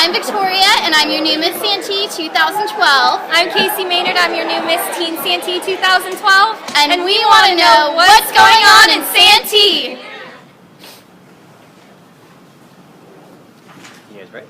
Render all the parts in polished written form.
I'm Victoria, and I'm your new Miss Santee 2012. I'm Casey Maynard. I'm your new Miss Teen Santee 2012. And we want to know what's going on in Santee. You guys ready?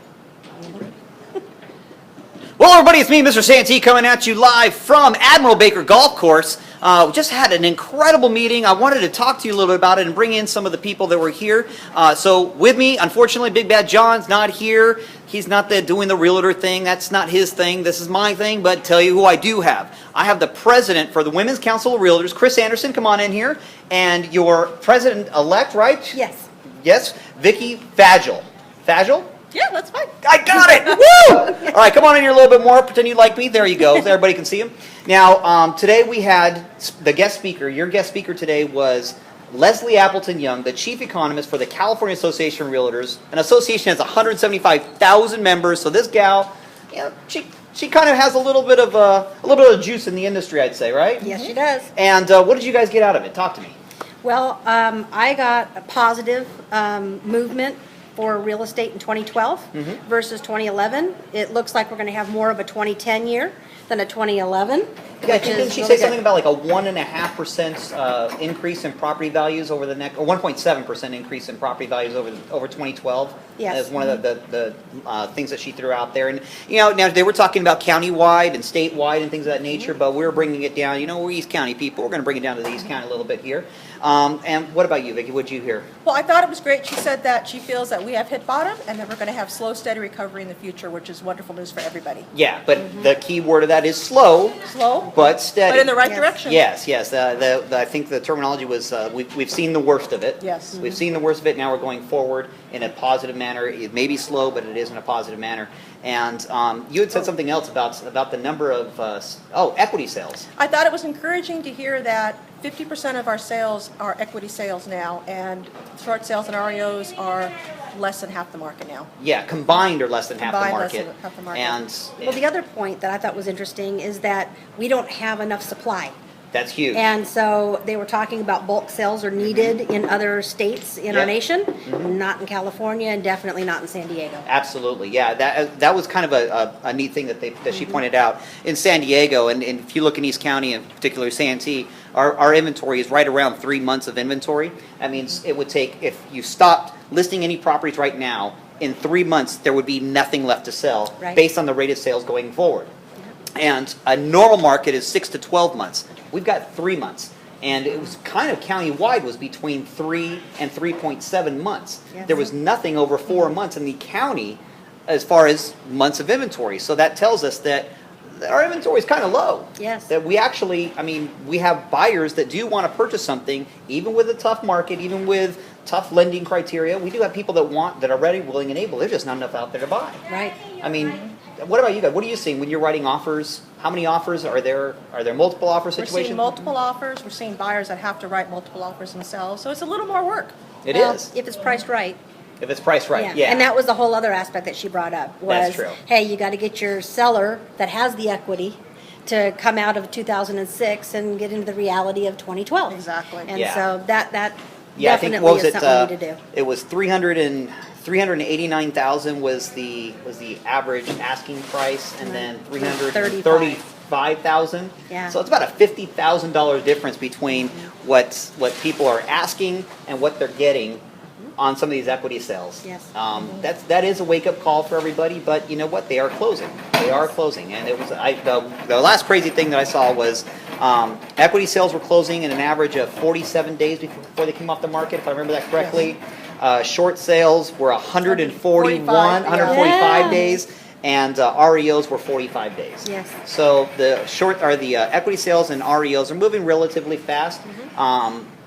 Well, everybody, it's me, Mr. Santee, coming at you live from Admiral Baker Golf Course. We just had an incredible meeting. I wanted to talk to you a little bit about it and bring in some of the people that were here. So with me, unfortunately, Big Bad John's not here. He's not doing the realtor thing. That's not his thing. This is my thing. But tell you who I do have. I have the president for the Women's Council of Realtors, Chris Anderson. Come on in here. And your president-elect, right? Yes. Yes, Vickie Fageol. Fageol? Yeah, that's fine. I got it! Woo! All right, come on in here a little bit more. Pretend you like me. There you go. Everybody can see him. Now, today we had the guest speaker. Your guest speaker today was Leslie Appelton Young, the chief economist for the California Association of Realtors. An association has 175,000 members. So this gal, you know, she kind of has a little bit of juice in the industry, I'd say, right? Yes, she does. And what did you guys get out of it? Talk to me. Well, I got a positive movement for real estate in 2012 versus 2011. It looks like we're going to have more of a 2010 year than a 2011. Yeah, didn't she say something about like a 1.5% increase in property values over the next, or 1.7% increase in property values over 2012? Yes. As one of the things that she threw out there. And, you know, now they were talking about countywide and statewide and things of that nature, but we're bringing it down. You know, we're East County people. We're going to bring it down to the East County a little bit here. And what about you, Vickie? What did you hear? Well, I thought it was great. She said that she feels that we have hit bottom and that we're going to have slow, steady recovery in the future, which is wonderful news for everybody. Yeah, but the key word of that is slow. Slow, but steady. but in the right Yes. direction. Yes, yes. I think the terminology was we've seen the worst of it. Yes. We've seen the worst of it. Now we're going forward in a positive manner. It may be slow, but it is in a positive manner. And you had said something else about the number of equity sales. I thought it was encouraging to hear that 50% of our sales are equity sales now, and short sales and REOs are less than half the market now. Yeah, combined are less than half the Combined market. less than half the market. And Well, the other point that I thought was interesting is that we don't have enough supply. that's huge. And so they were talking about bulk sales are needed in other states in our Yep. nation, not in California, and definitely not in San Diego. Absolutely, yeah. That was kind of a neat thing that she pointed out in San Diego, and if you look in East County, in particular Santee, our inventory is right around 3 months of inventory. That means it would take, if you stopped listing any properties right now, in 3 months there would be nothing left to sell Right. based on the rate of sales going forward. And a normal market is 6 to 12 months. We've got 3 months. And it was kind of county-wide was between 3 and 3.7 months. Yes. There was nothing over 4 months in the county as far as months of inventory. So that tells us that our inventory is kind of low. Yes. That we actually, I mean, we have buyers that do want to purchase something, even with a tough market, even with tough lending criteria. We do have people that are ready, willing, and able. There's just not enough out there to buy. Right. I mean, what about you guys? What are you seeing when you're writing offers? How many offers are there? Are there multiple offer We're situations? seeing multiple offers. We're seeing buyers that have to write multiple offers themselves. So it's a little more work. It Well, is. if it's priced right. If it's priced right, yeah. And that was the whole other aspect that she brought up was, That's true. hey, you got to get your seller that has the equity to come out of 2006 and get into the reality of 2012. Exactly. And Yeah. so that Yeah, I think definitely what was is it? something we need to do. It was 389,000 was the average asking price, and then 335,000. Yeah. So it's about a $50,000 difference between what people are asking and what they're getting on some of these equity sales. Yes. That is a wake up call for everybody, but you know what? They are closing. They are closing, and it was the last crazy thing that I saw was equity sales were closing in an average of 47 days before they came off the market, if I remember that correctly. Short sales were 145 days, and REOs were 45 days. Yes. So the equity sales and REOs are moving relatively fast,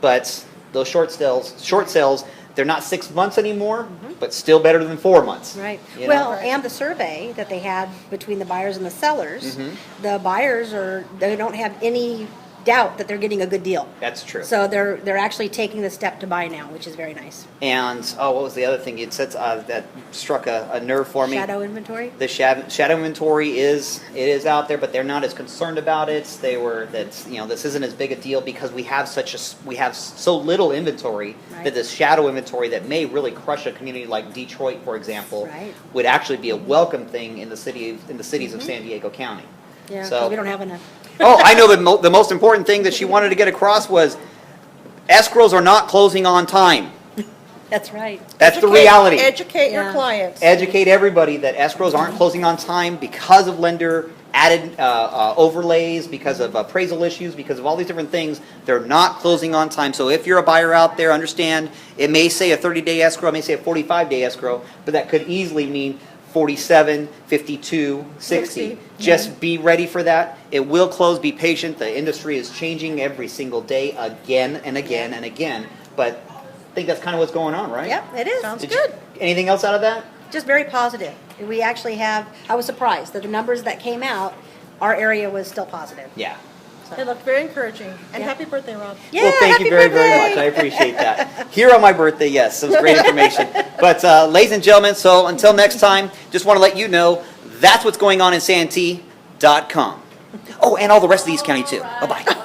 but those short sales, they're not 6 months anymore, but still better than 4 months. Right. You know? Well, and the survey that they had between the buyers and the sellers, the buyers they don't have any doubt that they're getting a good deal. That's true. So they're actually taking the step to buy now, which is very nice. And, what was the other thing you said that struck a nerve for me? Shadow inventory? The shadow inventory is out there, but they're not as concerned about it. This isn't as big a deal because we have so little inventory Right. that this shadow inventory that may really crush a community like Detroit, for example, Right. would actually be a welcome thing in the cities of San Diego County. Yeah, 'cause So we don't have enough. Oh, I know the most important thing that she wanted to get across was escrows are not closing on time. That's right. That's the reality. Educate your Yeah. clients. Educate everybody that escrows aren't closing on time because of lender added overlays, because of appraisal issues, because of all these different things. They're not closing on time. So if you're a buyer out there, understand it may say a 30-day escrow, it may say a 45-day escrow, but that could easily mean 47, 52, 60. Just be ready for that. It will close. Be patient. The industry is changing every single day again and again and again. But I think that's kind of what's going on, right? Yep, it is. Sounds good. Anything else out of that? Just very positive. We actually have, I was surprised that the numbers that came out, our area was still positive. Yeah. It looked very encouraging. And Yeah. happy birthday, Rob. Yeah, Well, thank happy you very, very birthday. much. I appreciate that. Here on my birthday, yes, it was great information. But ladies and gentlemen, so until next time, just want to let you know that's what's going on in Santee.com. Oh, and all the rest of the East County too. Bye-bye.